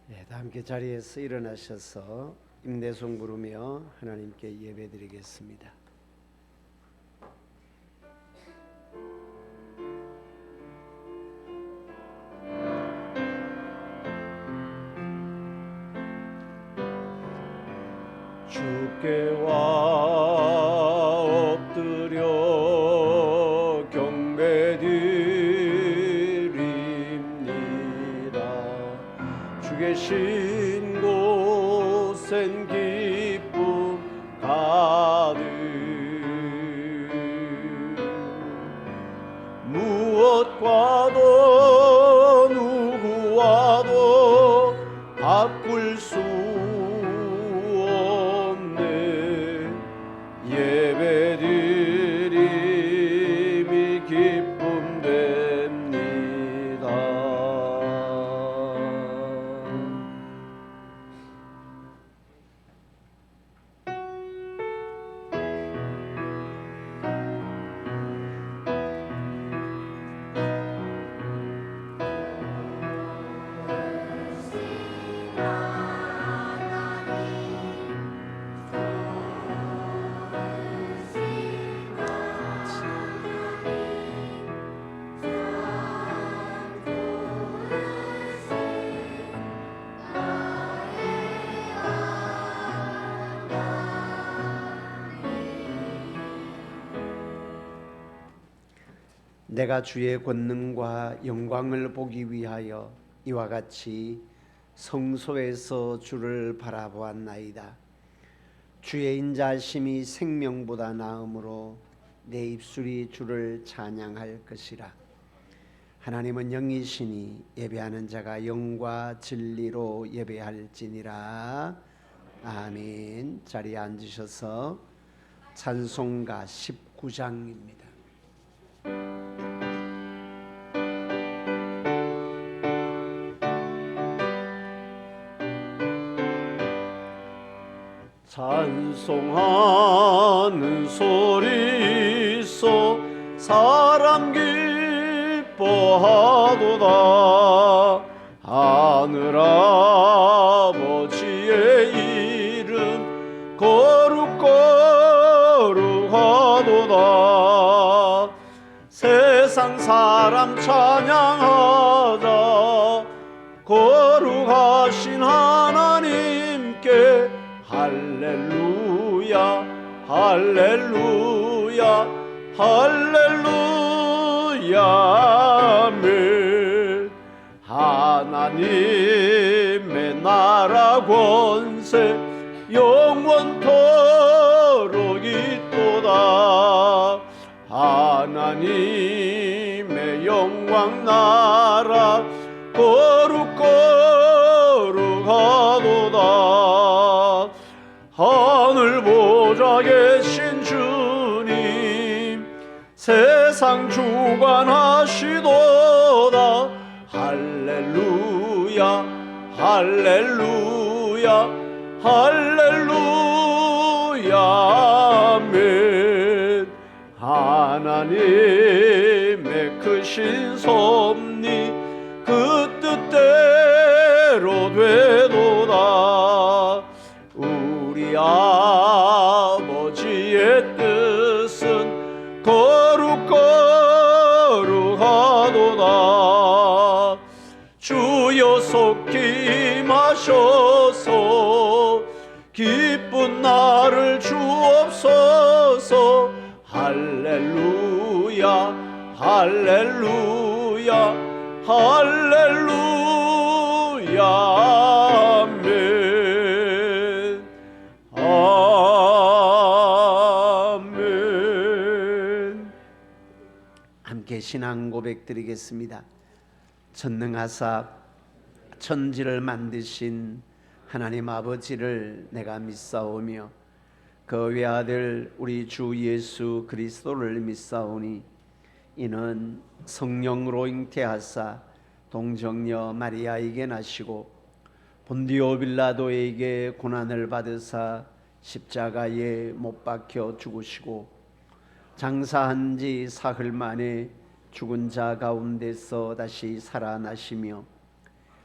네, 다 함께 자리에서 일어나셔서 임대송 부르며 하나님께 예배드리겠습니다. 주께 엎드려 경배드립니다. 주 계신 곳엔 기쁨 가득, 무엇과도 누구와도 바꿀 수 없네. 예배드림이 기쁨 됩니다. 내가 주의 권능과 영광을 보기 위하여 이와 같이 성소에서 주를 바라보았나이다. 주의 인자하심이 생명보다 나음으로 내 입술이 주를 찬양할 것이라. 하나님은 영이시니 예배하는 자가 영과 진리로 예배할지니라. 아멘. 자리에 앉으셔서 찬송가 19장입니다. 찬송하는 소리 있어 사람 기뻐하도다. 하늘 아버지의 이름 거룩거룩하도다. 세상 사람 찬양하자. 거룩하신 하나님께 할렐루야 할렐루야 할렐루야. 아멘. 하나님의 나라 권세 영원토록 있도다. 하나님의 영광 나라 거룩거룩하도다. 하늘 보좌 계신 주님 세상 주관하시도다. 할렐루야 할렐루야 할렐루야. 아멘. 하나님의 크신 섭리 그 뜻대로 되도다. 우리 아버지의 뜻은 거룩거룩하도다. 주여 속히 임하셔서 기쁜 나를 주옵소서. 할렐루야 할렐루야 할렐루야. 아멘. 아멘. 함께 신앙 고백 드리겠습니다. 전능하사 천지를 만드신 하나님 아버지를 내가 믿사오며 그 외아들 우리 주 예수 그리스도를 믿사오니 이는 성령으로 잉태하사 동정녀 마리아에게 나시고 본디오 빌라도에게 고난을 받으사 십자가에 못 박혀 죽으시고 장사한 지 사흘 만에 죽은 자 가운데서 다시 살아나시며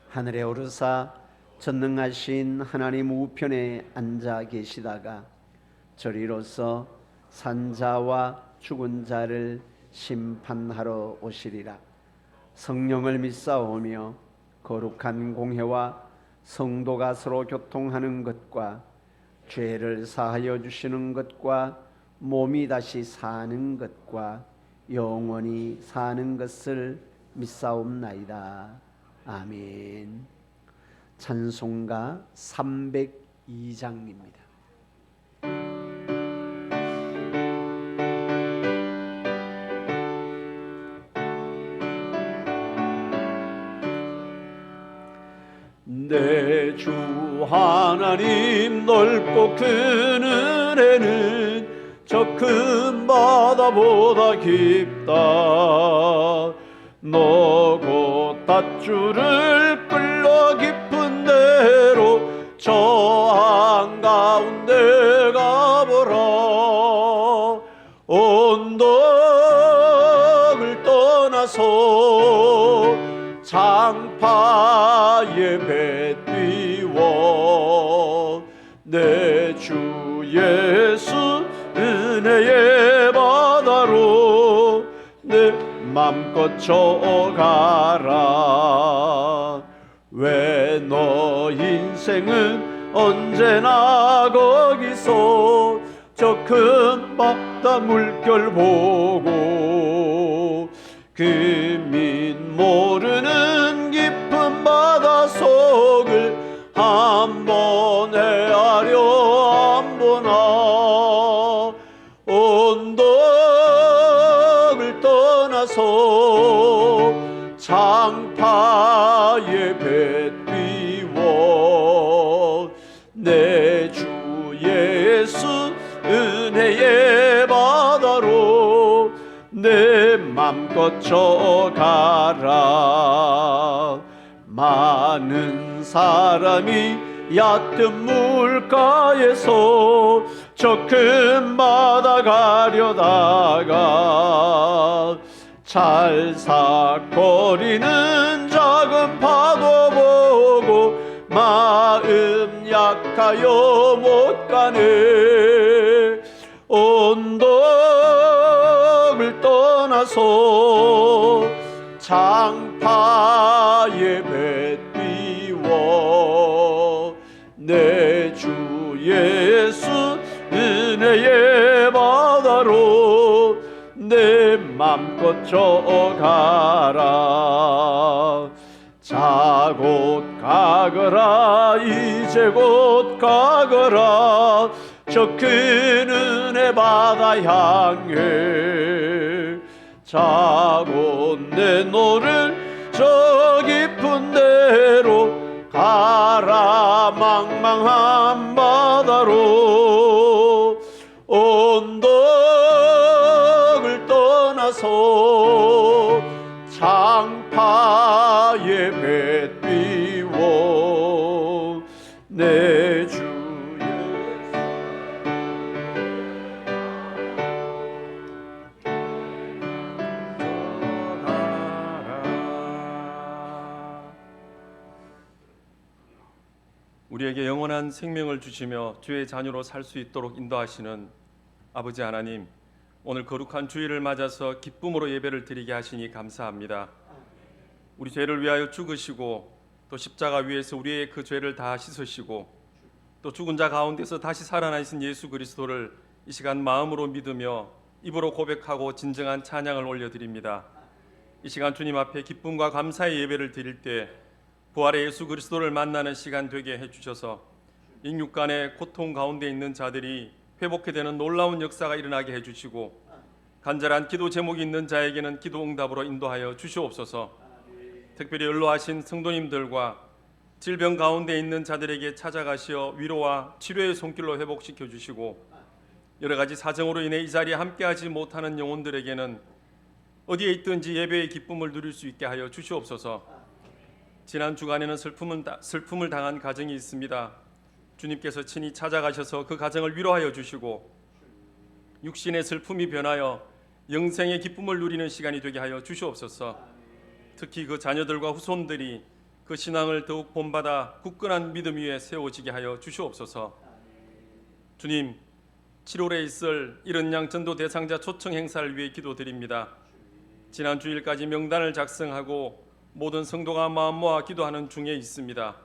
하늘에 오르사 전능하신 하나님 우편에 앉아 계시다가 저리로서 산자와 죽은 자를 심판하러 오시리라. 성령을 믿사오며 거룩한 공회와 성도가 서로 교통하는 것과 죄를 사하여 주시는 것과 몸이 다시 사는 것과 영원히 사는 것을 믿사옵나이다. 아멘. 찬송가 302장입니다. 내 주 하나님 넓고 큰 은혜는 저 큰 바다보다 깊다. 너 곧 닷줄을 끌러 깊은 데로 저 한가운데 가보라. 언덕을 떠나서 장파에 배 띄워 내 주 예수 은혜의 바다로 내 맘껏 저어가라. 왜 너 인생은 언제나 거기서 저 큰 바다 물결 보고 금인 모르는 깊은 바다 속을 한번 헤아려 안 보나. 언덕을 떠나서 장파에 배 띄워 내 주 예수 은혜의 바다로 내 맘껏 저가라. 많은 사람이 얕은 물가에서 저 큰 바다 가려다가 찰싹거리는 작은 파도 보고 마음 약하여 못 가네. 언덕을 떠나서 장파에 배 띄워 내 주 예수 은혜의 바다로 내 맘껏 저어가라. 자 곧 가거라. 이제 곧 가거라. 저 큰 은혜 바다 향해 자 곧 내 너를 저 깊은 데로 가라. 망망한 바다로 언덕을 떠나서 장파에 배 띄워 내 주 우리에게 영원한 생명을 주시며 주의 자녀로 살 수 있도록 인도하시는 아버지 하나님, 오늘 거룩한 주일을 맞아서 기쁨으로 예배를 드리게 하시니 감사합니다. 우리 죄를 위하여 죽으시고 또 십자가 위에서 우리의 그 죄를 다 씻으시고 또 죽은 자 가운데서 다시 살아나신 예수 그리스도를 이 시간 마음으로 믿으며 입으로 고백하고 진정한 찬양을 올려드립니다. 이 시간 주님 앞에 기쁨과 감사의 예배를 드릴 때 부활의 예수 그리스도를 만나는 시간 되게 해주셔서 인육간의 고통 가운데 있는 자들이 회복해 되는 놀라운 역사가 일어나게 해주시고 간절한 기도 제목이 있는 자에게는 기도 응답으로 인도하여 주시옵소서. 특별히 연로하신 성도님들과 질병 가운데 있는 자들에게 찾아가시어 위로와 치료의 손길로 회복시켜 주시고 여러 가지 사정으로 인해 이 자리에 함께하지 못하는 영혼들에게는 어디에 있든지 예배의 기쁨을 누릴 수 있게 하여 주시옵소서. 지난 주간에는 슬픔을 당한 가정이 있습니다. 주님께서 친히 찾아가셔서 그 가정을 위로하여 주시고 육신의 슬픔이 변하여 영생의 기쁨을 누리는 시간이 되게 하여 주시옵소서. 특히 그 자녀들과 후손들이 그 신앙을 더욱 본받아 굳건한 믿음 위에 세워지게 하여 주시옵소서. 주님, 7월에 있을 이른 양 전도 대상자 초청 행사를 위해 기도드립니다. 지난 주일까지 명단을 작성하고 모든 성도가 마음 모아 기도하는 중에 있습니다.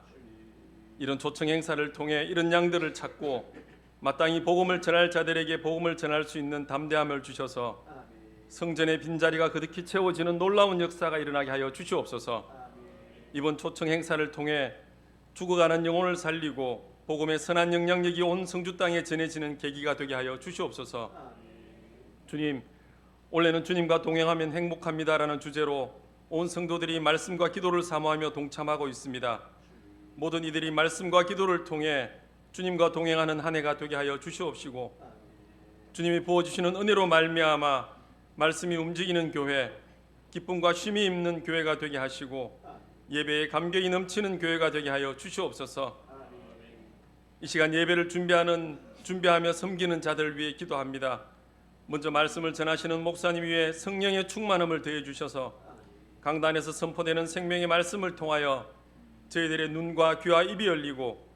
이런 초청 행사를 통해 이런 양들을 찾고 마땅히 복음을 전할 자들에게 복음을 전할 수 있는 담대함을 주셔서 성전의 빈자리가 그득히 채워지는 놀라운 역사가 일어나게 하여 주시옵소서. 이번 초청 행사를 통해 죽어가는 영혼을 살리고 복음의 선한 영향력이 온 성주 땅에 전해지는 계기가 되게 하여 주시옵소서. 주님, 올해는 주님과 동행하면 행복합니다라는 주제로 온 성도들이 말씀과 기도를 사모하며 동참하고 있습니다. 모든 이들이 말씀과 기도를 통해 주님과 동행하는 한 해가 되게 하여 주시옵시고, 주님이 부어주시는 은혜로 말미암아 말씀이 움직이는 교회, 기쁨과 쉼이 있는 교회가 되게 하시고 예배에 감격이 넘치는 교회가 되게 하여 주시옵소서. 이 시간 예배를 준비하며 섬기는 자들을 위해 기도합니다. 먼저 말씀을 전하시는 목사님 위에 성령의 충만함을 더해 주셔서 강단에서 선포되는 생명의 말씀을 통하여 저희들의 눈과 귀와 입이 열리고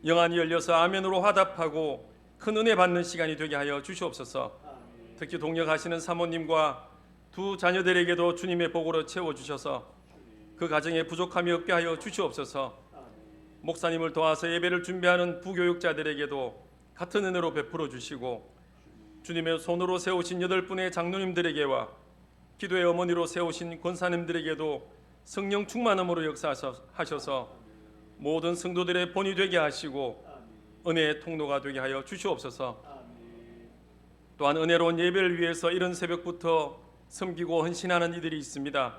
영안이 열려서 아멘으로 화답하고 큰 은혜 받는 시간이 되게 하여 주시옵소서. 특히 동역하시는 사모님과 두 자녀들에게도 주님의 복으로 채워주셔서 그 가정에 부족함이 없게 하여 주시옵소서. 목사님을 도와서 예배를 준비하는 부교육자들에게도 같은 은혜로 베풀어 주시고, 주님의 손으로 세우신 8분의 장로님들에게와 기도의 어머니로 세우신 권사님들에게도 성령 충만함으로 역사하셔서 모든 성도들의 본이 되게 하시고 은혜의 통로가 되게 하여 주시옵소서. 또한 은혜로운 예배를 위해서 이른 새벽부터 섬기고 헌신하는 이들이 있습니다.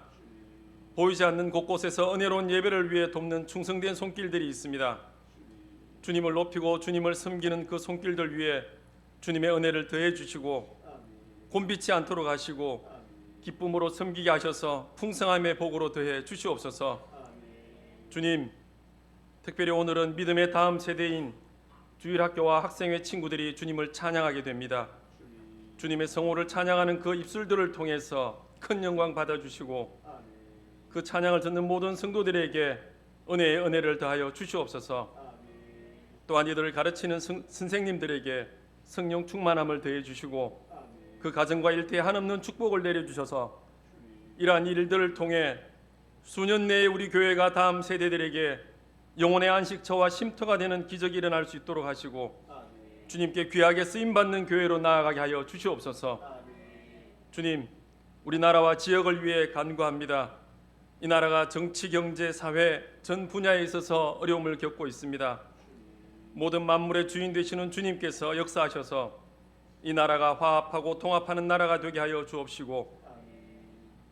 보이지 않는 곳곳에서 은혜로운 예배를 위해 돕는 충성된 손길들이 있습니다. 주님을 높이고 주님을 섬기는 그 손길들 위에 주님의 은혜를 더해 주시고 곤비치 않도록 하시고 기쁨으로 섬기게 하셔서 풍성함의 복으로 더해 주시옵소서. 주님, 특별히 오늘은 믿음의 다음 세대인 주일학교와 학생회 친구들이 주님을 찬양하게 됩니다. 주님의 성호를 찬양하는 그 입술들을 통해서 큰 영광 받아주시고 그 찬양을 듣는 모든 성도들에게 은혜의 은혜를 더하여 주시옵소서. 또한 이들을 가르치는 선생님들에게 성령 충만함을 더해 주시고 그 가정과 일터에 한없는 축복을 내려주셔서 이러한 일들을 통해 수년 내에 우리 교회가 다음 세대들에게 영혼의 안식처와 쉼터가 되는 기적이 일어날 수 있도록 하시고 주님께 귀하게 쓰임받는 교회로 나아가게 하여 주시옵소서. 주님, 우리나라와 지역을 위해 간구합니다. 이 나라가 정치, 경제, 사회 전 분야에 있어서 어려움을 겪고 있습니다. 모든 만물의 주인 되시는 주님께서 역사하셔서 이 나라가 화합하고 통합하는 나라가 되게 하여 주옵시고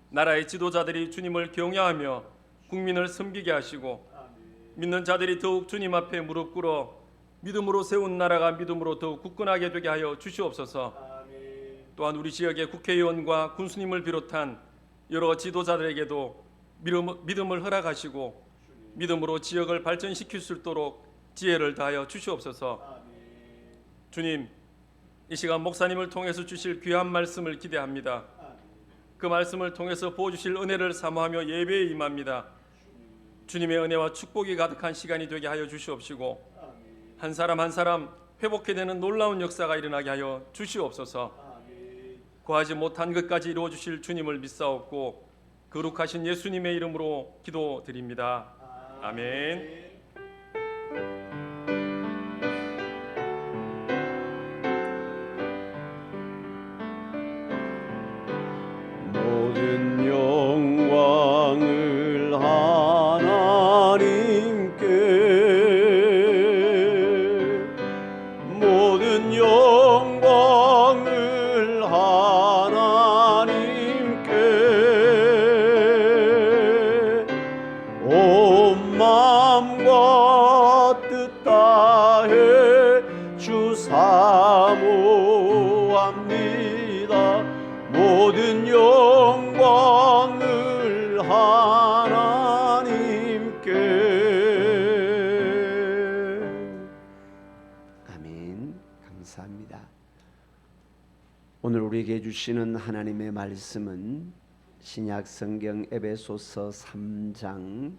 나라의 지도자들이 주님을 경외하며 국민을 섬기게 하시고 믿는 자들이 더욱 주님 앞에 무릎 꿇어 믿음으로 세운 나라가 믿음으로 더욱 굳건하게 되게 하여 주시옵소서. 또한 우리 지역의 국회의원과 군수님을 비롯한 여러 지도자들에게도 믿음을 허락하시고 믿음으로 지역을 발전시킬 수 있도록 지혜를 다하여 주시옵소서. 주님, 이 시간 목사님을 통해서 주실 귀한 말씀을 기대합니다. 그 말씀을 통해서 부어주실 은혜를 사모하며 예배에 임합니다. 주님의 은혜와 축복이 가득한 시간이 되게 하여 주시옵시고 한 사람 한 사람 회복해 되는 놀라운 역사가 일어나게 하여 주시옵소서. 구하지 못한 것까지 이루어 주실 주님을 믿사옵고 거룩하신 예수님의 이름으로 기도드립니다. 아멘. 모든 영광을 하나님께 모든 영광을 하나님께 온 마음과 뜻 다해 주 사모합니다. 모든 영광을 하나님께. 아멘. 감사합니다. 오늘 우리에게 주시는 하나님의 말씀은 신약 성경 에베소서 3장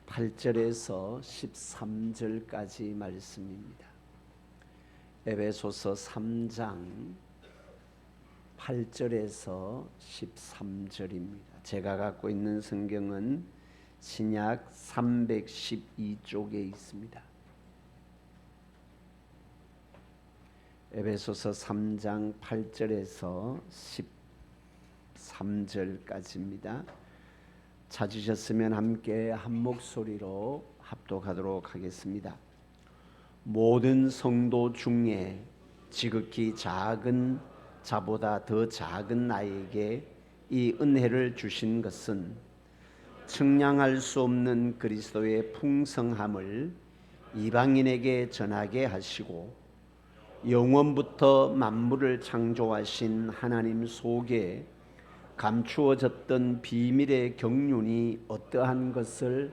8절에서 13절까지 말씀입니다. 에베소서 3장 8절에서 13절입니다. 제가 갖고 있는 성경은 신약 312쪽에 있습니다. 에베소서 3장 8절에서 13절까지입니다. 찾으셨으면 함께 한 목소리로 합독하도록 하겠습니다. 모든 성도 중에 지극히 작은 자보다 더 작은 나에게 이 은혜를 주신 것은 측량할 수 없는 그리스도의 풍성함을 이방인에게 전하게 하시고 영원부터 만물을 창조하신 하나님 속에 감추어졌던 비밀의 경륜이 어떠한 것을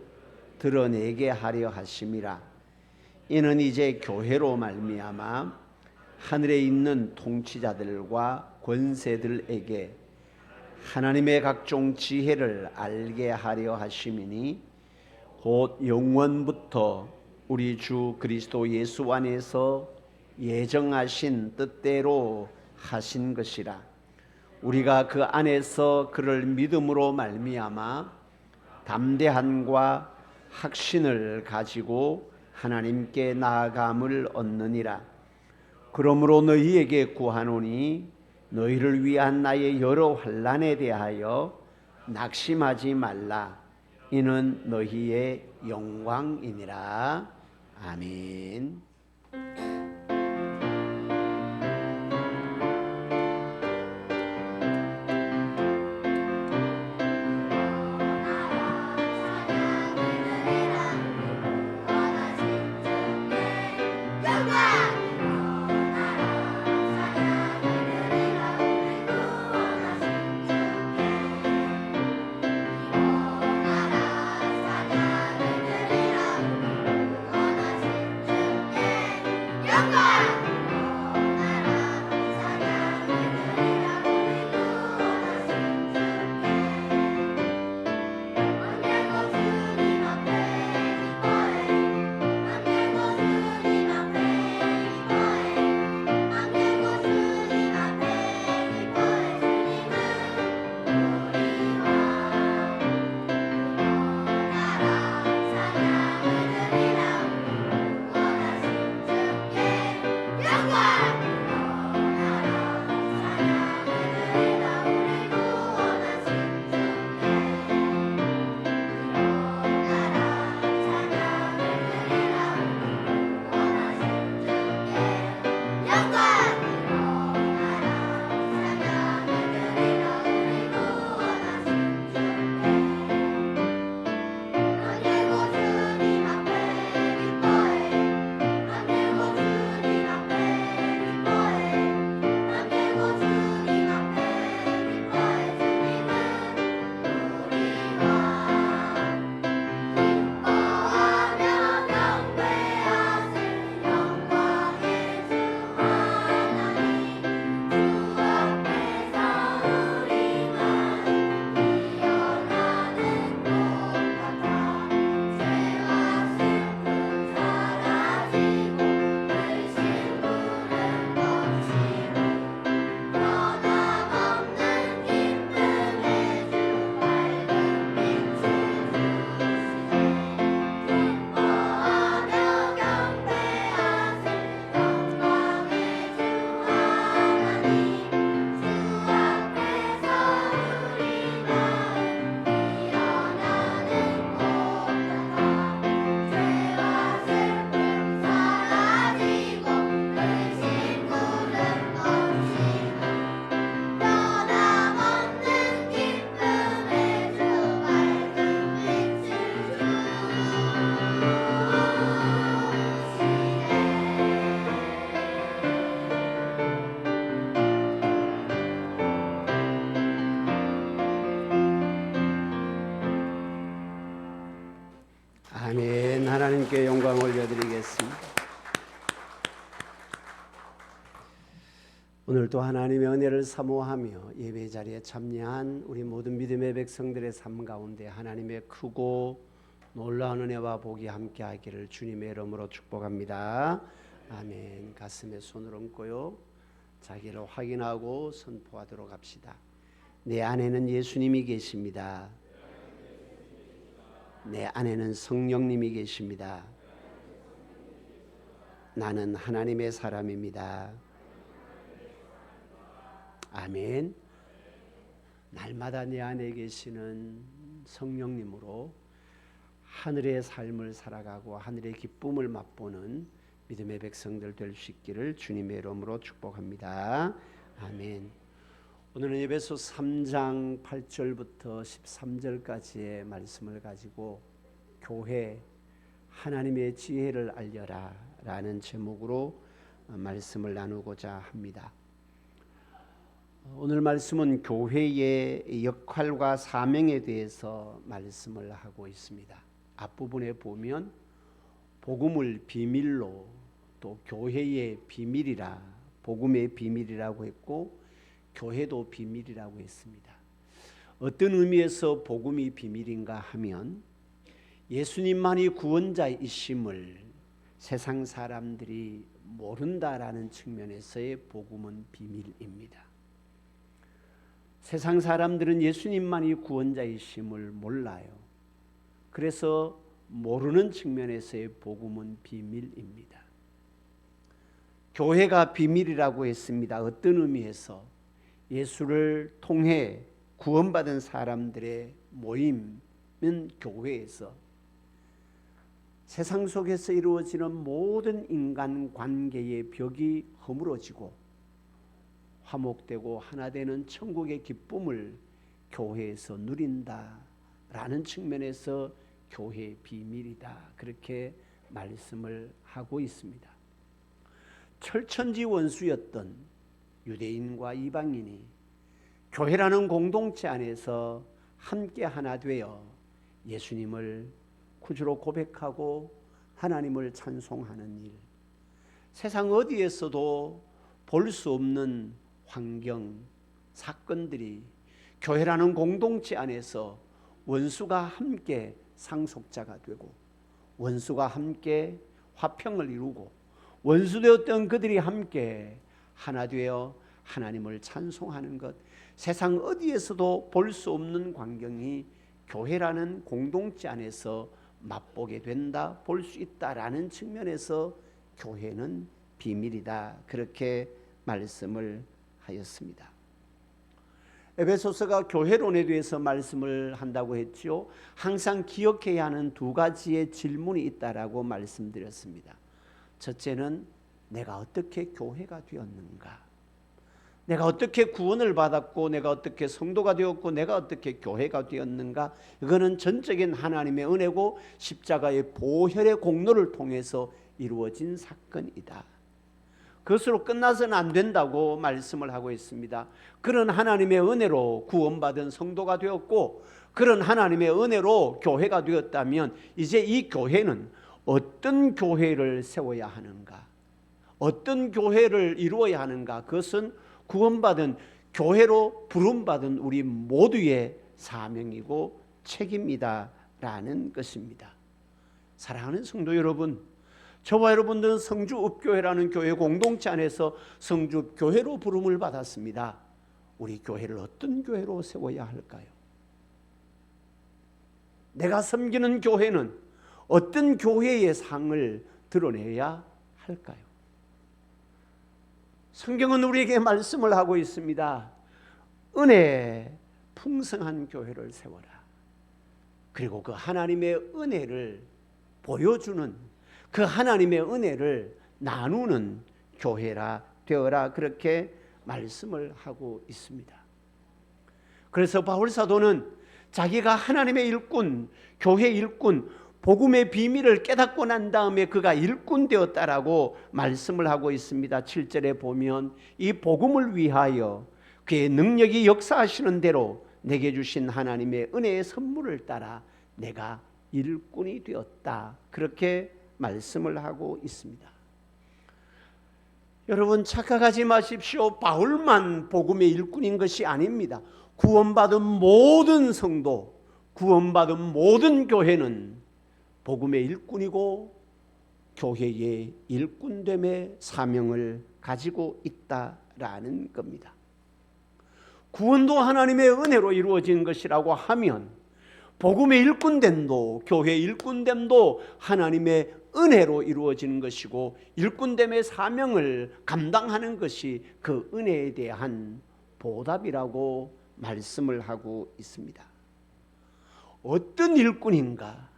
드러내게 하려 하심이라. 이는 이제 교회로 말미암아 하늘에 있는 통치자들과 권세들에게 하나님의 각종 지혜를 알게 하려 하심이니 곧 영원부터 우리 주 그리스도 예수 안에서 예정하신 뜻대로 하신 것이라. 우리가 그 안에서 그를 믿음으로 말미암아 담대함과 확신을 가지고 하나님께 나아감을 얻느니라. 그러므로 너희에게 구하노니 너희를 위한 나의 여러 환난에 대하여 낙심하지 말라. 이는 너희의 영광이니라. 아멘. 아멘. 하나님께 영광 올려드리겠습니다. 오늘도 하나님의 은혜를 사모하며 예배 자리에 참여한 우리 모든 믿음의 백성들의 삶 가운데 하나님의 크고 놀라운 은혜와 복이 함께하기를 주님의 이름으로 축복합니다. 아멘. 가슴에 손을 얹고요, 자기를 확인하고 선포하도록 합시다. 내 안에는 예수님이 계십니다. 내 안에는 성령님이 계십니다. 나는 하나님의 사람입니다. 아멘. 날마다 내 안에 계시는 성령님으로 하늘의 삶을 살아가고 하늘의 기쁨을 맛보는 믿음의 백성들 될 수 있기를 주님의 이름으로 축복합니다. 아멘. 오늘은 에베소 3장 8절부터 13절까지의 말씀을 가지고 교회 하나님의 지혜를 알려라 라는 제목으로 말씀을 나누고자 합니다. 오늘 말씀은 교회의 역할과 사명에 대해서 말씀을 하고 있습니다. 앞부분에 보면 복음을 비밀로, 또 교회의 비밀이라, 복음의 비밀이라고 했고 교회도 비밀이라고 했습니다. 어떤 의미에서 복음이 비밀인가 하면 예수님만이 구원자이심을 세상 사람들이 모른다라는 측면에서의 복음은 비밀입니다. 세상 사람들은 예수님만이 구원자이심을 몰라요. 그래서 모르는 측면에서의 복음은 비밀입니다. 교회가 비밀이라고 했습니다. 어떤 의미에서? 예수를 통해 구원받은 사람들의 모임은 교회에서 세상 속에서 이루어지는 모든 인간 관계의 벽이 허물어지고 화목되고 하나 되는 천국의 기쁨을 교회에서 누린다라는 측면에서 교회의 비밀이다, 그렇게 말씀을 하고 있습니다. 철천지 원수였던 유대인과 이방인이 교회라는 공동체 안에서 함께 하나 되어 예수님을 구주로 고백하고 하나님을 찬송하는 일, 세상 어디에서도 볼 수 없는 환경, 사건들이 교회라는 공동체 안에서 원수가 함께 상속자가 되고 원수가 함께 화평을 이루고 원수되었던 그들이 함께 하나 되어 하나님을 찬송하는 것, 세상 어디에서도 볼 수 없는 광경이 교회라는 공동체 안에서 맛보게 된다, 볼 수 있다라는 측면에서 교회는 비밀이다, 그렇게 말씀을 하였습니다. 에베소서가 교회론에 대해서 말씀을 한다고 했죠. 항상 기억해야 하는 두 가지의 질문이 있다라고 말씀드렸습니다. 첫째는 내가 어떻게 교회가 되었는가? 내가 어떻게 구원을 받았고 내가 어떻게 성도가 되었고 내가 어떻게 교회가 되었는가? 이거는 전적인 하나님의 은혜고 십자가의 보혈의 공로를 통해서 이루어진 사건이다. 그것으로 끝나서는 안 된다고 말씀을 하고 있습니다. 그런 하나님의 은혜로 구원받은 성도가 되었고 그런 하나님의 은혜로 교회가 되었다면 이제 이 교회는 어떤 교회를 세워야 하는가, 어떤 교회를 이루어야 하는가, 그것은 구원받은 교회로 부름받은 우리 모두의 사명이고 책임이다라는 것입니다. 사랑하는 성도 여러분, 저와 여러분들은 성주읍교회라는 교회 공동체 안에서 성주교회로 부름을 받았습니다. 우리 교회를 어떤 교회로 세워야 할까요? 내가 섬기는 교회는 어떤 교회의 상을 드러내야 할까요? 성경은 우리에게 말씀을 하고 있습니다. 은혜 풍성한 교회를 세워라. 그리고 그 하나님의 은혜를 보여주는, 그 하나님의 은혜를 나누는 교회라 되어라, 그렇게 말씀을 하고 있습니다. 그래서 바울 사도는 자기가 하나님의 일꾼, 교회 일꾼, 복음의 비밀을 깨닫고 난 다음에 그가 일꾼 되었다라고 말씀을 하고 있습니다. 7절에 보면 이 복음을 위하여 그의 능력이 역사하시는 대로 내게 주신 하나님의 은혜의 선물을 따라 내가 일꾼이 되었다, 그렇게 말씀을 하고 있습니다. 여러분 착각하지 마십시오. 바울만 복음의 일꾼인 것이 아닙니다. 구원받은 모든 성도, 구원받은 모든 교회는 복음의 일꾼이고 교회의 일꾼됨의 사명을 가지고 있다라는 겁니다. 구원도 하나님의 은혜로 이루어진 것이라고 하면 복음의 일꾼됨도 교회의 일꾼됨도 하나님의 은혜로 이루어지는 것이고 일꾼됨의 사명을 감당하는 것이 그 은혜에 대한 보답이라고 말씀을 하고 있습니다. 어떤 일꾼인가?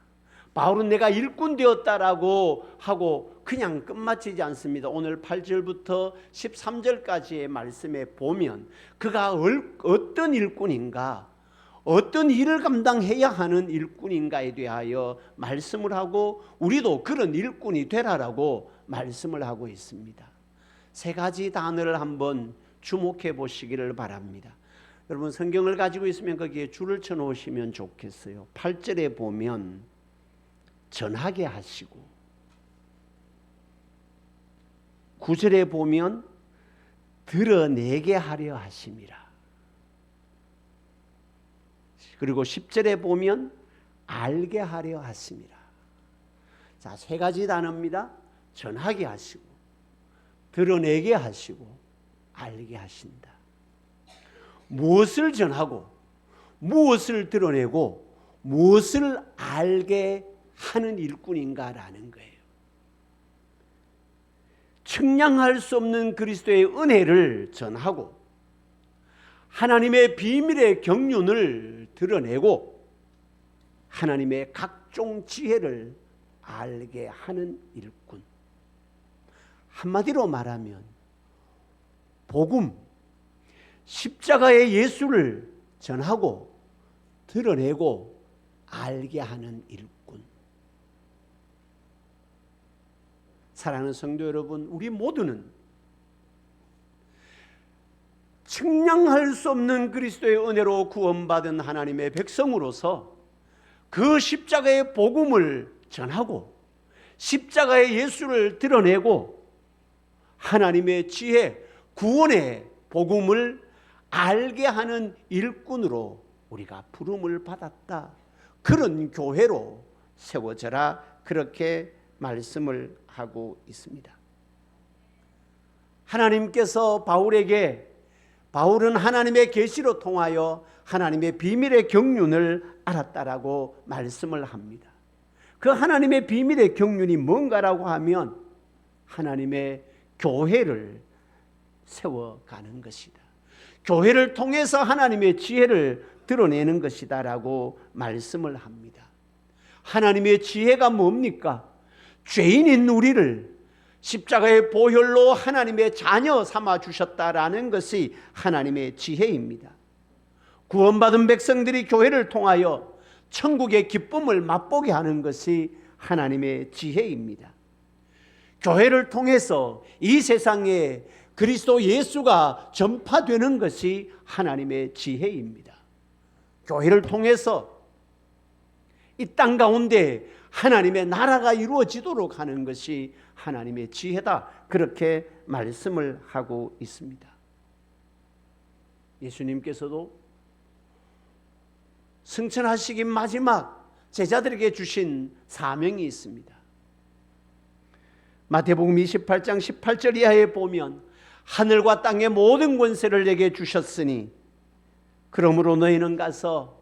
바울은 내가 일꾼 되었다라고 하고 그냥 끝마치지 않습니다. 오늘 8절부터 13절까지의 말씀에 보면 그가 어떤 일꾼인가, 어떤 일을 감당해야 하는 일꾼인가에 대하여 말씀을 하고 우리도 그런 일꾼이 되라라고 말씀을 하고 있습니다. 세 가지 단어를 한번 주목해 보시기를 바랍니다. 여러분 성경을 가지고 있으면 거기에 줄을 쳐 놓으시면 좋겠어요. 8절에 보면 전하게 하시고 9절에 보면 드러내게 하려 하심이라. 그리고 10절에 보면 알게 하려 하심이라. 자, 세 가지 단어입니다. 전하게 하시고 드러내게 하시고 알게 하신다. 무엇을 전하고 무엇을 드러내고 무엇을 알게 하는 일꾼인가라는 거예요. 측량할 수 없는 그리스도의 은혜를 전하고 하나님의 비밀의 경륜을 드러내고 하나님의 각종 지혜를 알게 하는 일꾼. 한마디로 말하면 복음, 십자가의 예수를 전하고 드러내고 알게 하는 일꾼. 사랑하는 성도 여러분, 우리 모두는 측량할 수 없는 그리스도의 은혜로 구원받은 하나님의 백성으로서 그 십자가의 복음을 전하고 십자가의 예수를 드러내고 하나님의 지혜, 구원의 복음을 알게 하는 일꾼으로 우리가 부름을 받았다. 그런 교회로 세워져라. 그렇게 말씀을 하고 있습니다. 하나님께서 바울은 하나님의 계시로 통하여 하나님의 비밀의 경륜을 알았다라고 말씀을 합니다. 그 하나님의 비밀의 경륜이 뭔가라고 하면 하나님의 교회를 세워가는 것이다. 교회를 통해서 하나님의 지혜를 드러내는 것이다라고 말씀을 합니다. 하나님의 지혜가 뭡니까? 죄인인 우리를 십자가의 보혈로 하나님의 자녀 삼아 주셨다라는 것이 하나님의 지혜입니다. 구원받은 백성들이 교회를 통하여 천국의 기쁨을 맛보게 하는 것이 하나님의 지혜입니다. 교회를 통해서 이 세상에 그리스도 예수가 전파되는 것이 하나님의 지혜입니다. 교회를 통해서 이 땅 가운데 하나님의 나라가 이루어지도록 하는 것이 하나님의 지혜다. 그렇게 말씀을 하고 있습니다. 예수님께서도 승천하시기 마지막 제자들에게 주신 사명이 있습니다. 마태복음 28장 18절 이하에 보면 하늘과 땅의 모든 권세를 내게 주셨으니 그러므로 너희는 가서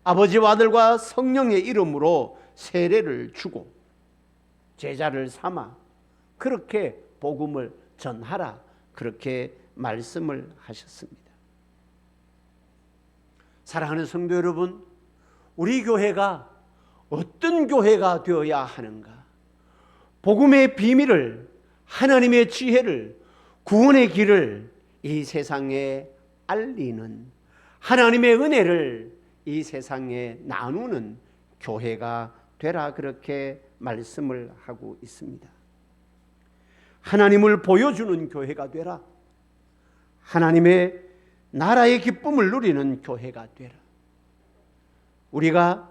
아버지와 아들과 성령의 이름으로 세례를 주고 제자를 삼아 그렇게 복음을 전하라. 그렇게 말씀을 하셨습니다. 사랑하는 성도 여러분, 우리 교회가 어떤 교회가 되어야 하는가? 복음의 비밀을, 하나님의 지혜를, 구원의 길을 이 세상에 알리는, 하나님의 은혜를 이 세상에 나누는 교회가 되라. 그렇게 말씀을 하고 있습니다. 하나님을 보여주는 교회가 되라. 하나님의 나라의 기쁨을 누리는 교회가 되라. 우리가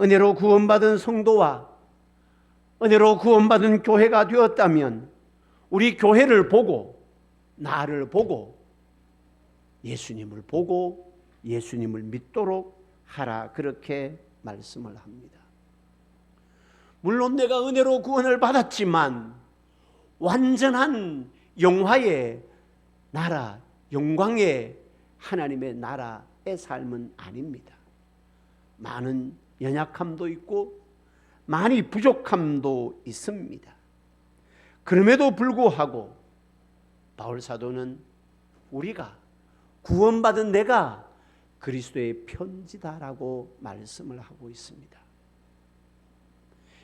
은혜로 구원받은 성도와 은혜로 구원받은 교회가 되었다면 우리 교회를 보고 나를 보고 예수님을 보고 예수님을 믿도록 하라. 그렇게 말씀을 합니다. 물론 내가 은혜로 구원을 받았지만 완전한 영화의 나라, 영광의 하나님의 나라의 삶은 아닙니다. 많은 연약함도 있고 많이 부족함도 있습니다. 그럼에도 불구하고 바울 사도는 우리가 구원받은 내가 그리스도의 편지다라고 말씀을 하고 있습니다.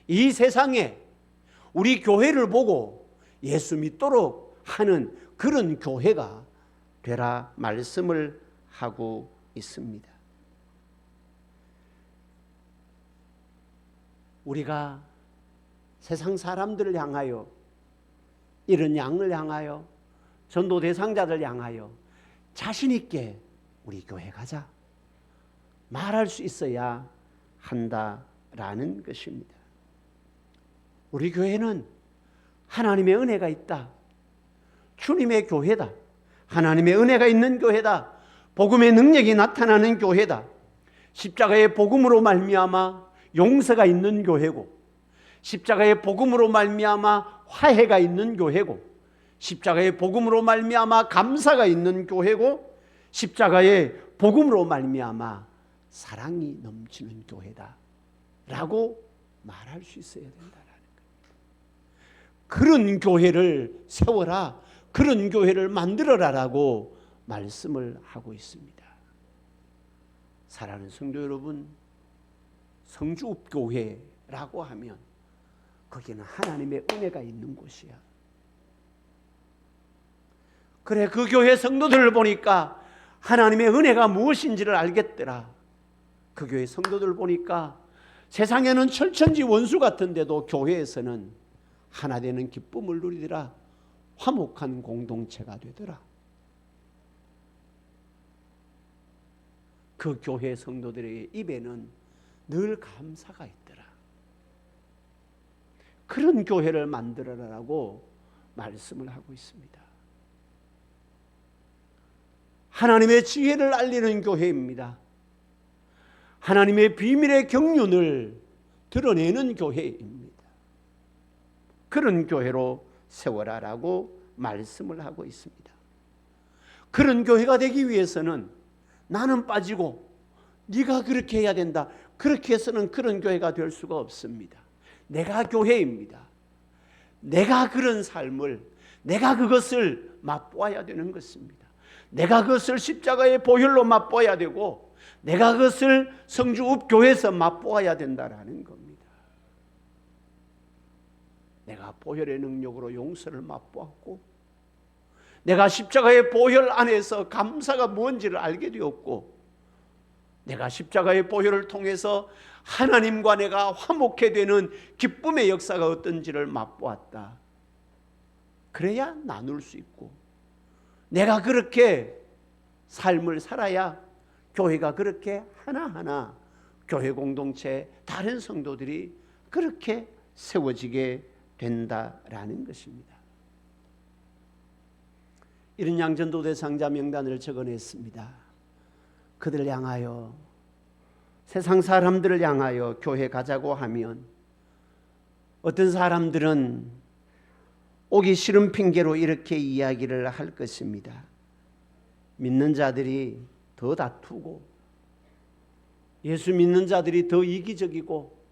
이 세상에 우리 교회를 보고 예수 믿도록 하는 그런 교회가 되라 말씀을 하고 있습니다. 우리가 세상 사람들을 향하여, 이런 양을 향하여, 전도 대상자들 향하여 자신 있게 우리 교회 가자 말할 수 있어야 한다라는 것입니다. 우리 교회는 하나님의 은혜가 있다. 주님의 교회다. 하나님의 은혜가 있는 교회다. 복음의 능력이 나타나는 교회다. 십자가의 복음으로 말미암아 용서가 있는 교회고, 십자가의 복음으로 말미암아 화해가 있는 교회고, 십자가의 복음으로 말미암아 감사가 있는 교회고, 십자가의 복음으로 말미암아 사랑이 넘치는 교회다라고 말할 수 있어야 된다라는 거예요. 그런 교회를 세워라, 그런 교회를 만들어라라고 말씀을 하고 있습니다. 사랑하는 성도 여러분, 성주읍교회라고 하면 거기는 하나님의 은혜가 있는 곳이야. 그래, 그 교회 성도들을 보니까 하나님의 은혜가 무엇인지를 알겠더라. 그 교회 성도들을 보니까 세상에는 철천지 원수 같은데도 교회에서는 하나 되는 기쁨을 누리더라. 화목한 공동체가 되더라. 그 교회 성도들의 입에는 늘 감사가 있더라. 그런 교회를 만들어라라고 말씀을 하고 있습니다. 하나님의 지혜를 알리는 교회입니다. 하나님의 비밀의 경륜을 드러내는 교회입니다. 그런 교회로 세워라라고 말씀을 하고 있습니다. 그런 교회가 되기 위해서는 나는 빠지고 네가 그렇게 해야 된다, 그렇게 해서는 그런 교회가 될 수가 없습니다. 내가 교회입니다. 내가 그런 삶을, 내가 그것을 맛보아야 되는 것입니다. 내가 그것을 십자가의 보혈로 맛보아야 되고, 내가 그것을 성주읍교회에서 맛보아야 된다라는 겁니다. 내가 보혈의 능력으로 용서를 맛보았고, 내가 십자가의 보혈 안에서 감사가 뭔지를 알게 되었고, 내가 십자가의 보혈을 통해서 하나님과 내가 화목해 되는 기쁨의 역사가 어떤지를 맛보았다. 그래야 나눌 수 있고, 내가 그렇게 삶을 살아야 교회가 그렇게 하나하나, 교회 공동체 다른 성도들이 그렇게 세워지게 된다라는 것입니다. 이런 양전도 대상자 명단을 적어냈습니다. 그들을 향하여, 세상 사람들을 향하여 교회 가자고 하면 어떤 사람들은 오기 싫은 핑계로 이렇게 이야기를 할 것입니다. 믿는 자들이 더 다투고, 예수 믿는 자들이 더 이기적이고,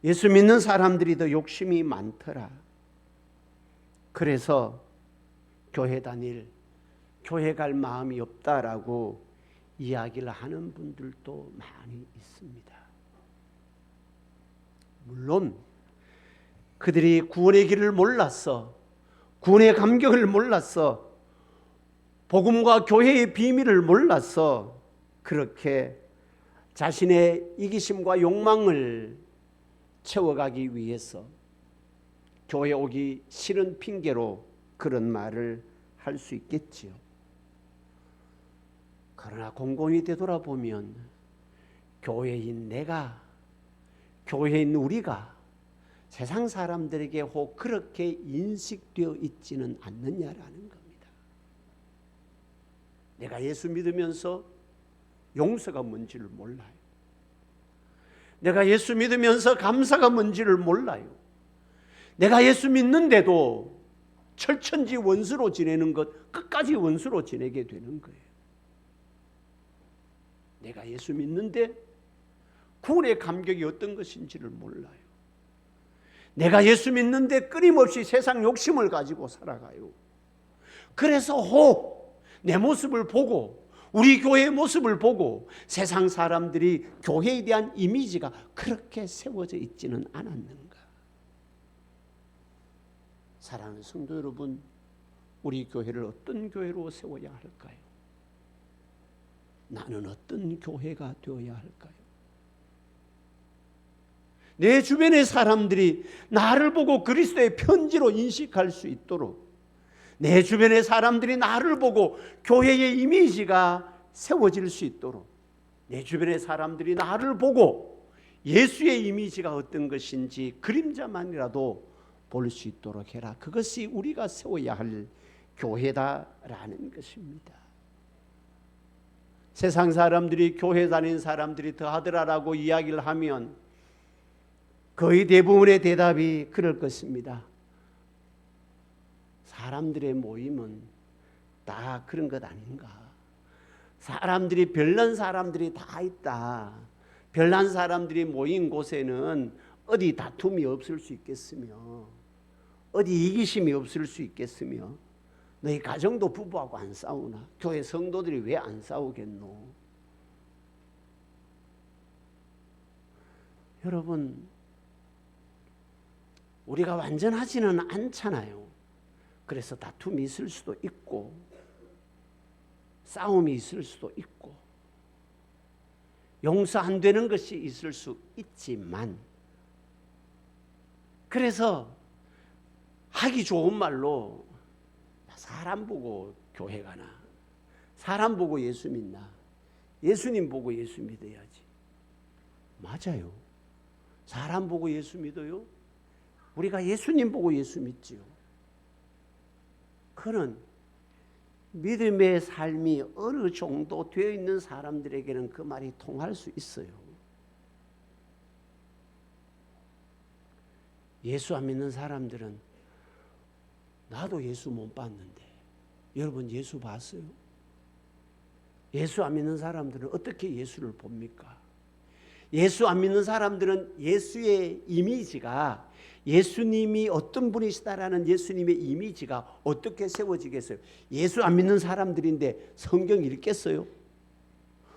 예수 믿는 사람들이 더 욕심이 많더라. 그래서 교회 다닐, 교회 갈 마음이 없다라고 이야기를 하는 분들도 많이 있습니다. 물론 그들이 구원의 길을 몰라서, 구원의 감격을 몰라서, 복음과 교회의 비밀을 몰라서 그렇게 자신의 이기심과 욕망을 채워가기 위해서 교회 오기 싫은 핑계로 그런 말을 할 수 있겠지요. 그러나 곰곰이 되돌아보면 교회인 내가, 교회인 우리가 세상 사람들에게 혹 그렇게 인식되어 있지는 않느냐라는 겁니다. 내가 예수 믿으면서 용서가 뭔지를 몰라요. 내가 예수 믿으면서 감사가 뭔지를 몰라요. 내가 예수 믿는데도 철천지 원수로 지내는 것, 끝까지 원수로 지내게 되는 거예요. 내가 예수 믿는데 구원의 감격이 어떤 것인지를 몰라요. 내가 예수 믿는데 끊임없이 세상 욕심을 가지고 살아가요. 그래서 혹 내 모습을 보고 우리 교회의 모습을 보고 세상 사람들이 교회에 대한 이미지가 그렇게 세워져 있지는 않았는가. 사랑하는 성도 여러분, 우리 교회를 어떤 교회로 세워야 할까요? 나는 어떤 교회가 되어야 할까요? 내 주변의 사람들이 나를 보고 그리스도의 편지로 인식할 수 있도록, 내 주변의 사람들이 나를 보고 교회의 이미지가 세워질 수 있도록, 내 주변의 사람들이 나를 보고 예수의 이미지가 어떤 것인지 그림자만이라도 볼 수 있도록 해라. 그것이 우리가 세워야 할 교회다라는 것입니다. 세상 사람들이 교회 다니는 사람들이 더 하더라라고 이야기를 하면 거의 대부분의 대답이 그럴 것입니다. 사람들의 모임은 다 그런 것 아닌가. 사람들이 별난 사람들이 다 있다. 별난 사람들이 모인 곳에는 어디 다툼이 없을 수 있겠으며 어디 이기심이 없을 수 있겠으며 너희 가정도 부부하고 안 싸우나? 교회 성도들이 왜 안 싸우겠노? 여러분, 우리가 완전하지는 않잖아요. 그래서 다툼이 있을 수도 있고 싸움이 있을 수도 있고 용서 안 되는 것이 있을 수 있지만, 그래서 하기 좋은 말로 사람 보고 교회 가나? 사람 보고 예수 믿나? 예수님 보고 예수 믿어야지. 맞아요. 사람 보고 예수 믿어요? 우리가 예수님 보고 예수 믿지요. 그는 믿음의 삶이 어느 정도 되어 있는 사람들에게는 그 말이 통할 수 있어요. 예수 안 믿는 사람들은 나도 예수 못 봤는데, 여러분 예수 봤어요? 예수 안 믿는 사람들은 어떻게 예수를 봅니까? 예수 안 믿는 사람들은 예수의 이미지가, 예수님이 어떤 분이시다라는 예수님의 이미지가 어떻게 세워지겠어요? 예수 안 믿는 사람들인데 성경 읽겠어요?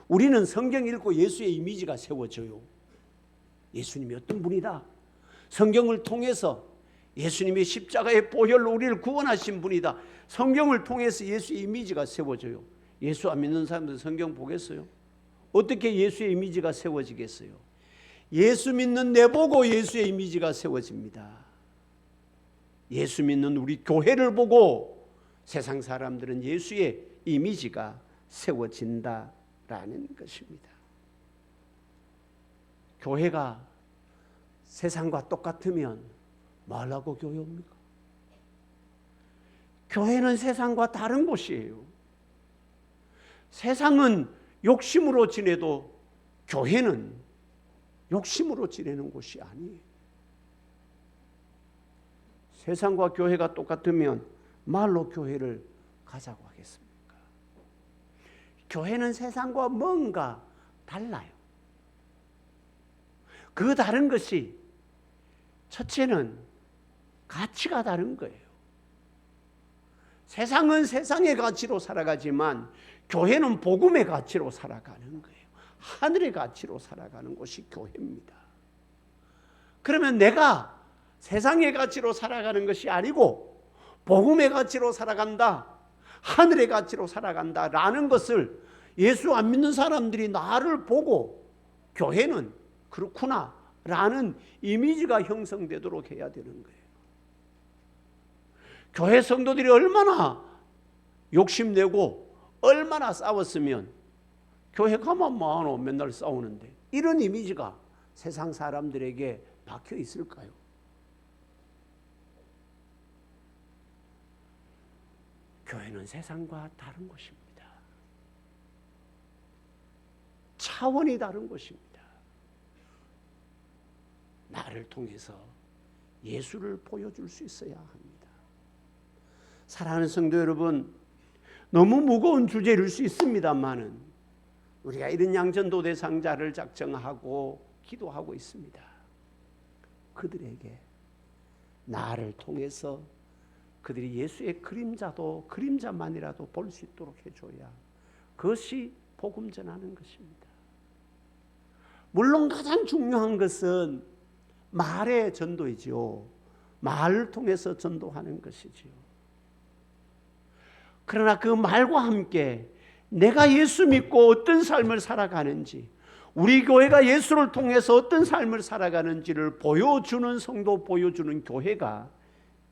우리는 성경 읽고 예수의 이미지가 세워져요. 예수님이 어떤 분이다. 성경을 통해서 예수님이 십자가의 보혈로 우리를 구원하신 분이다. 성경을 통해서 예수의 이미지가 세워져요. 예수 안 믿는 사람들은 성경 보겠어요? 어떻게 예수의 이미지가 세워지겠어요? 예수 믿는 내 보고 예수의 이미지가 세워집니다. 예수 믿는 우리 교회를 보고 세상 사람들은 예수의 이미지가 세워진다라는 것입니다. 교회가 세상과 똑같으면 뭐 하려고 교회 옵니까? 교회는 세상과 다른 곳이에요. 세상은 욕심으로 지내도 교회는 욕심으로 지내는 곳이 아니에요. 세상과 교회가 똑같으면 말로 교회를 가자고 하겠습니까? 교회는 세상과 뭔가 달라요. 그 다른 것이 첫째는 가치가 다른 거예요. 세상은 세상의 가치로 살아가지만 교회는 복음의 가치로 살아가는 거예요. 하늘의 가치로 살아가는 곳이 교회입니다. 그러면 내가 세상의 가치로 살아가는 것이 아니고 복음의 가치로 살아간다, 하늘의 가치로 살아간다라는 것을 예수 안 믿는 사람들이 나를 보고 교회는 그렇구나 라는 이미지가 형성되도록 해야 되는 거예요. 교회 성도들이 얼마나 욕심내고 얼마나 싸웠으면 교회 가만 뭐하노 맨날 싸우는데, 이런 이미지가 세상 사람들에게 박혀 있을까요? 교회는 세상과 다른 곳입니다. 차원이 다른 곳입니다. 나를 통해서 예수를 보여줄 수 있어야 합니다. 사랑하는 성도 여러분, 너무 무거운 주제일 수 있습니다만은 우리가 이런 양전도 대상자를 작정하고 기도하고 있습니다. 그들에게 나를 통해서 그들이 예수의 그림자만이라도 볼 수 있도록 해줘야 그것이 복음 전하는 것입니다. 물론 가장 중요한 것은 말의 전도이지요. 말을 통해서 전도하는 것이지요. 그러나 그 말과 함께 내가 예수 믿고 어떤 삶을 살아가는지, 우리 교회가 예수를 통해서 어떤 삶을 살아가는지를 보여주는 성도, 보여주는 교회가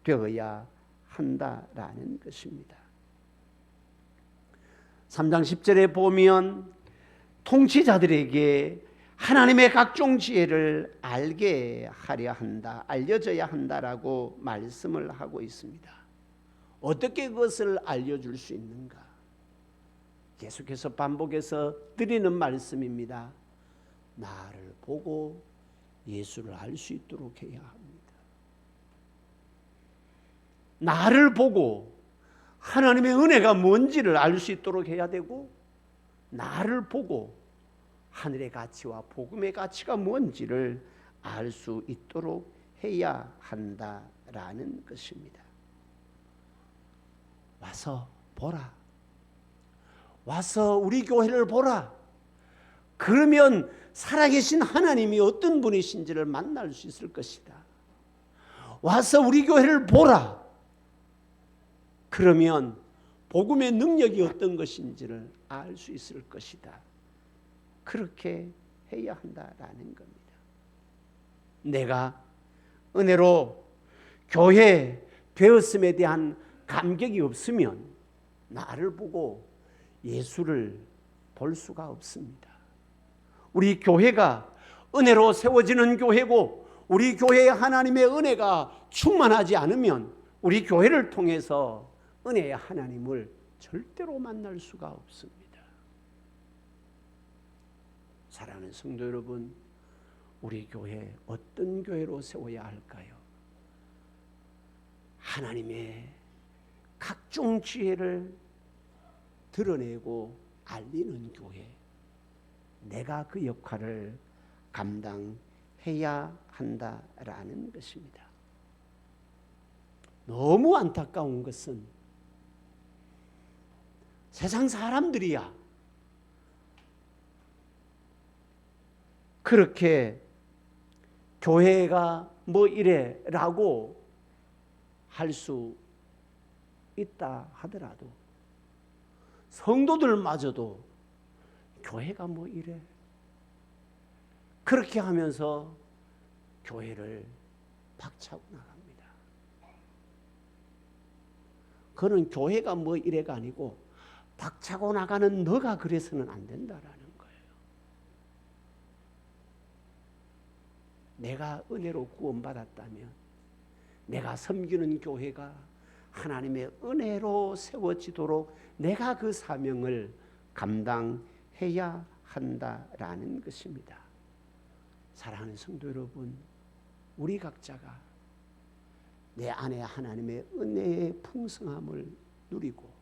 되어야 한다라는 것입니다. 3장 10절에 보면 통치자들에게 하나님의 각종 지혜를 알게 하려 한다, 알려져야 한다라고 말씀을 하고 있습니다. 어떻게 그것을 알려줄 수 있는가? 계속해서 반복해서 드리는 말씀입니다. 나를 보고 예수를 알 수 있도록 해야 합니다. 나를 보고 하나님의 은혜가 뭔지를 알 수 있도록 해야 되고, 나를 보고 하늘의 가치와 복음의 가치가 뭔지를 알 수 있도록 해야 한다라는 것입니다. 와서 보라. 와서 우리 교회를 보라. 그러면 살아계신 하나님이 어떤 분이신지를 만날 수 있을 것이다. 와서 우리 교회를 보라. 그러면 복음의 능력이 어떤 것인지를 알 수 있을 것이다. 그렇게 해야 한다라는 겁니다. 내가 은혜로 교회 되었음에 대한 감격이 없으면 나를 보고 예수를 볼 수가 없습니다. 우리 교회가 은혜로 세워지는 교회고 우리 교회에 하나님의 은혜가 충만하지 않으면 우리 교회를 통해서 은혜의 하나님을 절대로 만날 수가 없습니다. 사랑하는 성도 여러분, 우리 교회 어떤 교회로 세워야 할까요? 하나님의 각종 지혜를 드러내고 알리는 교회, 내가 그 역할을 감당해야 한다라는 것입니다. 너무 안타까운 것은 세상 사람들이야 그렇게 교회가 뭐 이래라고 할 수 있다 하더라도 성도들마저도 교회가 뭐 이래 그렇게 하면서 교회를 박차고 나갑니다. 그는 교회가 뭐 이래가 아니고 박차고 나가는 너가 그래서는 안 된다라는 거예요. 내가 은혜로 구원받았다면 내가 섬기는 교회가 하나님의 은혜로 세워지도록 내가 그 사명을 감당해야 한다라는 것입니다. 사랑하는 성도 여러분, 우리 각자가 내 안에 하나님의 은혜의 풍성함을 누리고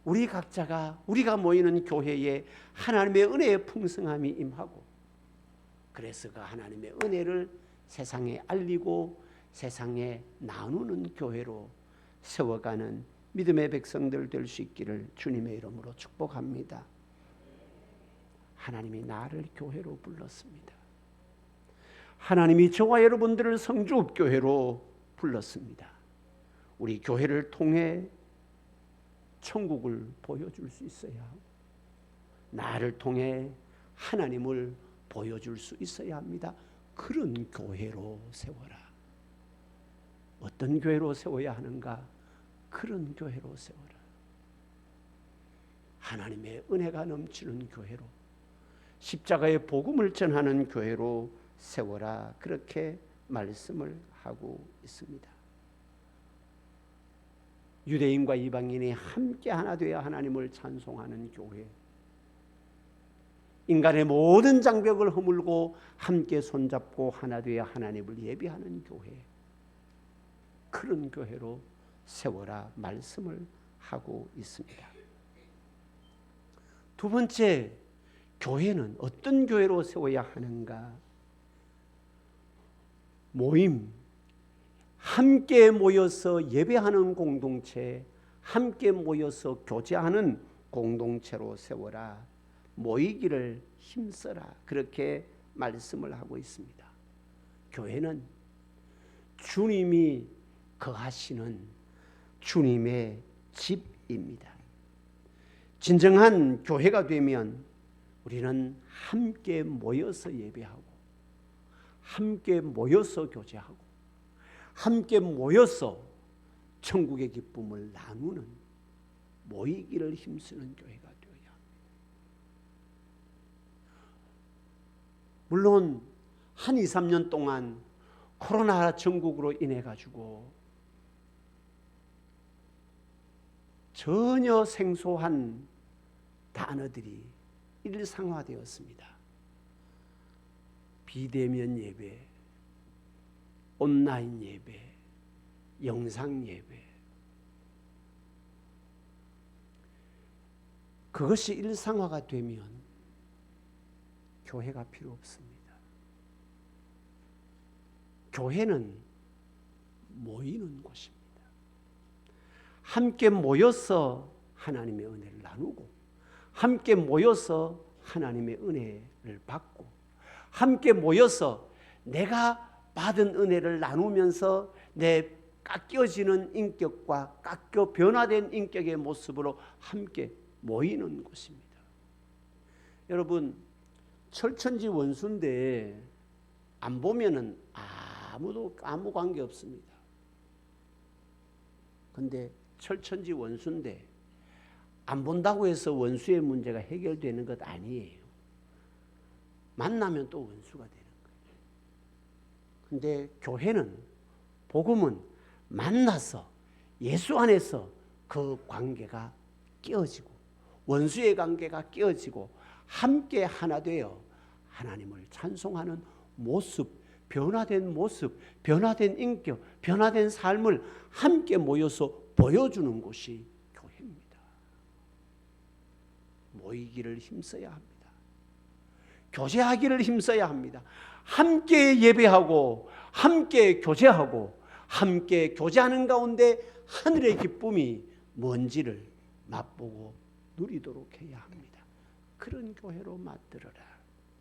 우리 각자가 우리가 모이는 교회에 하나님의 은혜의 풍성함이 임하고 그래서 그 하나님의 은혜를 세상에 알리고 세상에 나누는 교회로 세워가는 믿음의 백성들 될 수 있기를 주님의 이름으로 축복합니다. 하나님이 나를 교회로 불렀습니다. 하나님이 저와 여러분들을 성주업교회로 불렀습니다. 우리 교회를 통해 천국을 보여줄 수 있어야 하고 나를 통해 하나님을 보여줄 수 있어야 합니다. 그런 교회로 세워라. 어떤 교회로 세워야 하는가? 그런 교회로 세워라. 하나님의 은혜가 넘치는 교회로 십자가의 복음을 전하는 교회로 세워라. 그렇게 말씀을 하고 있습니다. 유대인과 이방인이 함께 하나 되어 하나님을 찬송하는 교회, 인간의 모든 장벽을 허물고 함께 손잡고 하나 되어 하나님을 예배하는 교회, 그런 교회로 세워라 말씀을 하고 있습니다. 두 번째, 교회는 어떤 교회로 세워야 하는가? 모임, 함께 모여서 예배하는 공동체, 함께 모여서 교제하는 공동체로 세워라. 모이기를 힘써라. 그렇게 말씀을 하고 있습니다. 교회는 주님이 거하시는 주님의 집입니다. 진정한 교회가 되면 우리는 함께 모여서 예배하고, 함께 모여서 교제하고, 함께 모여서 천국의 기쁨을 나누는, 모이기를 힘쓰는 교회가 되어야 합니다. 물론 한 2, 3년 동안 코로나 전국으로 인해 가지고 전혀 생소한 단어들이 일상화되었습니다. 비대면 예배, 온라인 예배, 영상 예배. 그것이 일상화가 되면 교회가 필요 없습니다. 교회는 모이는 곳입니다. 함께 모여서 하나님의 은혜를 나누고, 함께 모여서 하나님의 은혜를 받고, 함께 모여서 내가 받은 은혜를 나누면서 내 깎여지는 인격과 깎여 변화된 인격의 모습으로 함께 모이는 곳입니다. 여러분, 철천지 원수인데 안 보면은 아무 관계 없습니다. 근데 철천지 원수인데 안 본다고 해서 원수의 문제가 해결되는 것 아니에요. 만나면 또 원수가 되는 거예요. 근데 교회는, 복음은 만나서 예수 안에서 그 관계가 깨어지고, 원수의 관계가 깨어지고, 함께 하나 되어 하나님을 찬송하는 모습, 변화된 인격, 변화된 삶을 함께 모여서 보여주는 곳이 교회입니다. 모이기를 힘써야 합니다. 교제하기를 힘써야 합니다. 함께 예배하고, 함께 교제하고, 함께 교제하는 가운데 하늘의 기쁨이 뭔지를 맛보고 누리도록 해야 합니다. 그런 교회로 만들어라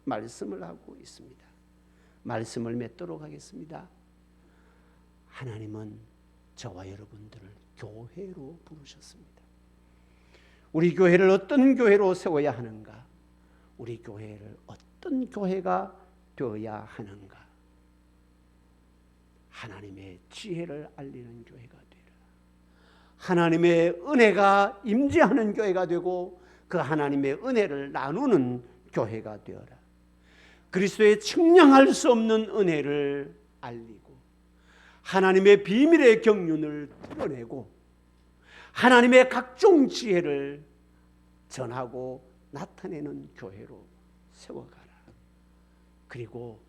말씀을 하고 있습니다. 말씀을 맺도록 하겠습니다. 하나님은 저와 여러분들을 교회로 부르셨습니다. 우리 교회를 어떤 교회로 세워야 하는가? 우리 교회를 어떤 교회가 되어야 하는가? 하나님의 지혜를 알리는 교회가 되라. 하나님의 은혜가 임재하는 교회가 되고, 그 하나님의 은혜를 나누는 교회가 되어라. 그리스도의 측량할 수 없는 은혜를 알리고, 하나님의 비밀의 경륜을 드러내고, 하나님의 각종 지혜를 전하고 나타내는 교회로 세워가라. 그리고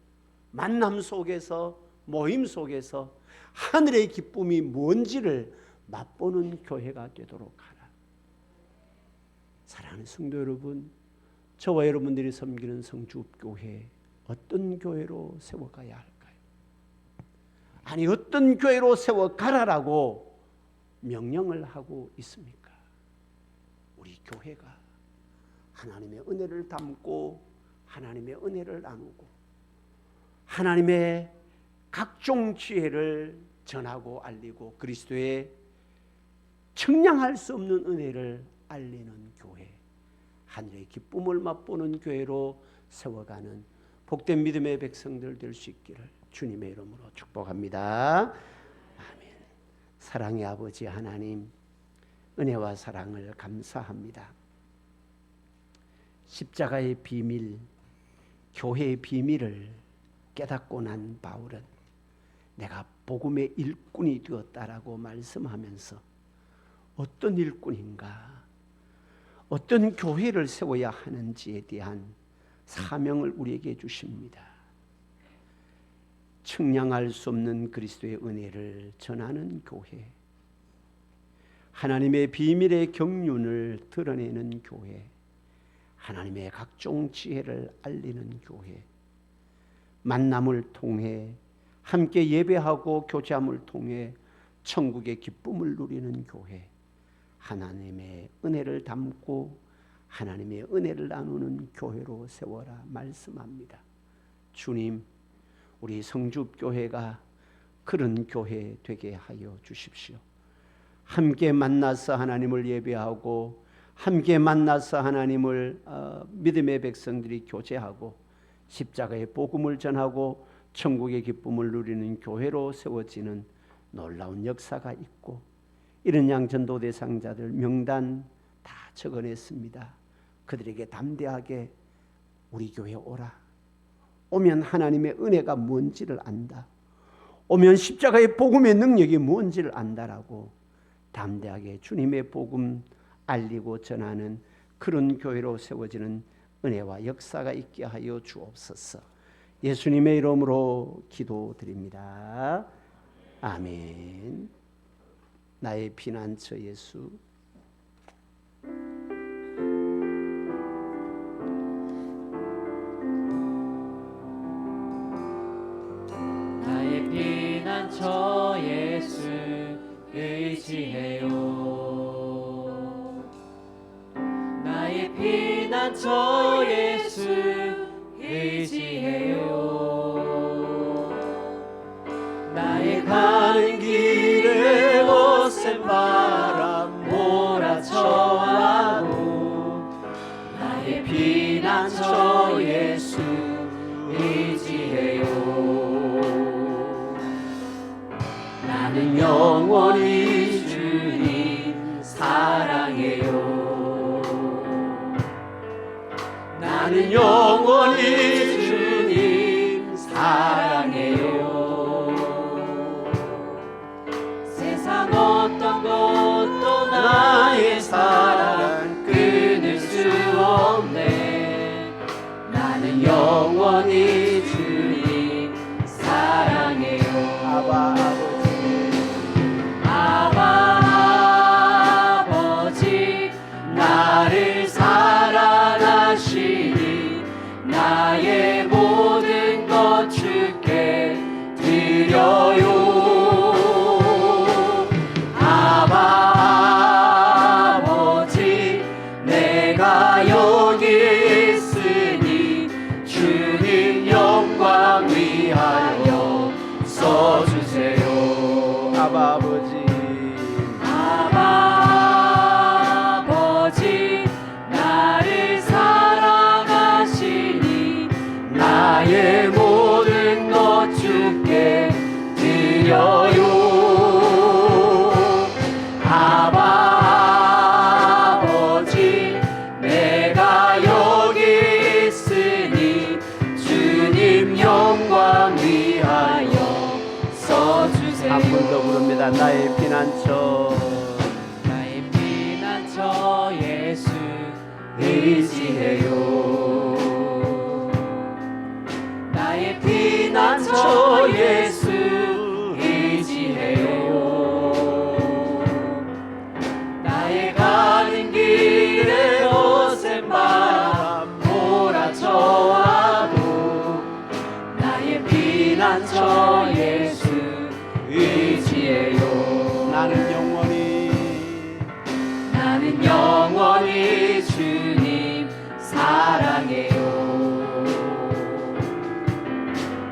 만남 속에서, 모임 속에서 하늘의 기쁨이 뭔지를 맛보는 교회가 되도록 하라. 사랑하는 성도 여러분, 저와 여러분들이 섬기는 성주교회, 어떤 교회로 세워가야 할까요? 아니, 어떤 교회로 세워가라라고 명령을 하고 있습니까? 우리 교회가 하나님의 은혜를 담고, 하나님의 은혜를 나누고, 하나님의 각종 지혜를 전하고 알리고, 그리스도의 측량할 수 없는 은혜를 알리는 교회, 하늘의 기쁨을 맛보는 교회로 세워가는 복된 믿음의 백성들 될 수 있기를 주님의 이름으로 축복합니다. 아멘. 사랑의 아버지 하나님, 은혜와 사랑을 감사합니다. 십자가의 비밀, 교회의 비밀을 깨닫고 난 바울은 내가 복음의 일꾼이 되었다라고 말씀하면서 어떤 일꾼인가, 어떤 교회를 세워야 하는지에 대한 사명을 우리에게 주십니다. 측량할 수 없는 그리스도의 은혜를 전하는 교회, 하나님의 비밀의 경륜을 드러내는 교회, 하나님의 각종 지혜를 알리는 교회, 만남을 통해 함께 예배하고 교제함을 통해 천국의 기쁨을 누리는 교회, 하나님의 은혜를 담고 하나님의 은혜를 나누는 교회로 세워라 말씀합니다. 주님, 우리 성주교회가 그런 교회 되게 하여 주십시오. 함께 만나서 하나님을 예배하고 함께 만나서 하나님을 믿음의 백성들이 교제하고 십자가의 복음을 전하고 천국의 기쁨을 누리는 교회로 세워지는 놀라운 역사가 있고, 이런 양전도 대상자들 명단 다 적어냈습니다. 그들에게 담대하게 우리 교회에 오라. 오면 하나님의 은혜가 뭔지를 안다. 오면 십자가의 복음의 능력이 뭔지를 안다라고 담대하게 주님의 복음 알리고 전하는 그런 교회로 세워지는 은혜와 역사가 있게 하여 주옵소서. 예수님의 이름으로 기도드립니다. 아멘. 나의 피난처 예수, 나의 피난처 예수 의지해요. 나의 피난처 예수 의지해요. 나의 가는 길에 거센 바람 몰아쳐와도 나의 피난처 예수 의지해요. 나는 영원히 주님 사랑해요. 나는 영원히 주님 사랑해요. 세상 어떤 것도 나의 사랑 끊을 수 없네. 나는 영원히 주님 사랑해요. 아바 아버지 나를 사랑하시니 나의 모든 것 주께 드려요. 아버지 내가 여기 있으니 주님 영광 위하여 써주세요. 아버지, 아버지 나를 사랑하시니 나의 모든 것 주께 드려요. 아버지 내가 여기 있으니 주님 영광 위하여 써주세요. 한 번 더 부릅니다. 나의 피난처, 나의 피난처 예수 의지해요. 나의 피난처 예수 의지해요. 나의 가는 길에 거센 바람 몰아쳐와도 나의 피난처 예수 의지해요. 나는 영원히 주님 사랑해요.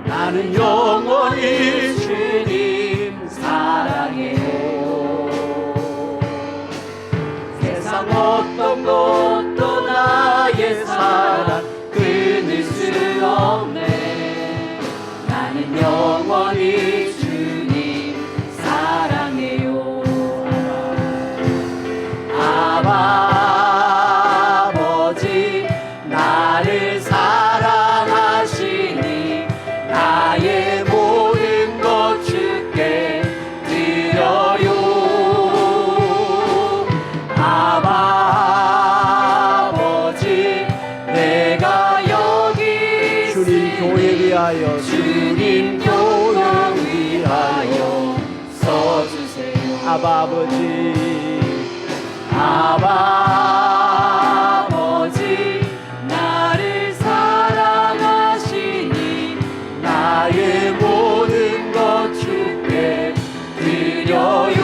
나는 영원히 주님 사랑해요. 세상 어떤 것도 나의 사랑 끊을 수 없네. 나는 영원히 주님 사랑해요. 아버지 나를 사랑하시니 나의 모든 것 주께 드려요. 아버지 내가 아바 아버지 아바 아버지 나를 사랑하시니 나의 모든 것 주께 드려요.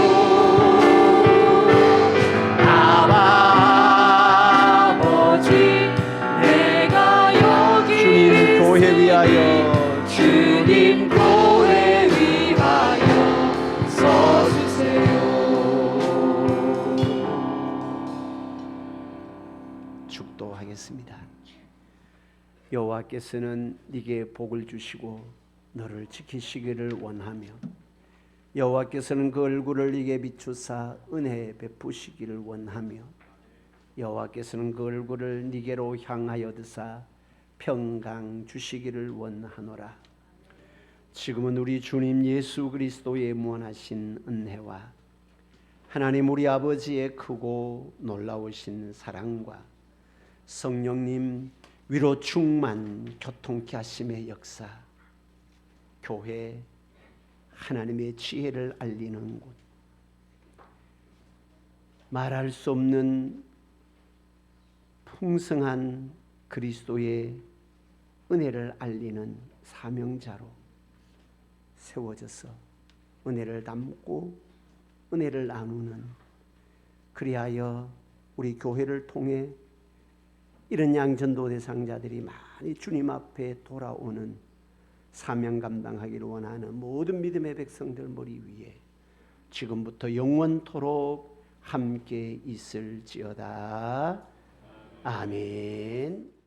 아바 아버지 내가 여기 주님 교회 위하여 주님 교회 위하여 서주세요. 축도하겠습니다. 여호와께서는 네게 복을 주시고 너를 지키시기를 원하며 여호와께서는 그 얼굴을 네게 비추사 은혜 베푸시기를 원하며 여호와께서는 그 얼굴을 네게로 향하여 드사 평강 주시기를 원하노라. 지금은 우리 주님 예수 그리스도의 무한하신 은혜와 하나님 우리 아버지의 크고 놀라우신 사랑과 성령님 위로 충만 교통케 하심의 역사, 교회 하나님의 지혜를 알리는 곳, 말할 수 없는 풍성한 그리스도의 은혜를 알리는 사명자로 세워져서 은혜를 담고 은혜를 나누는, 그리하여 우리 교회를 통해 이런 양전도 대상자들이 많이 주님 앞에 돌아오는 사명 감당하기를 원하는 모든 믿음의 백성들 머리 위에 지금부터 영원토록 함께 있을지어다. 아멘.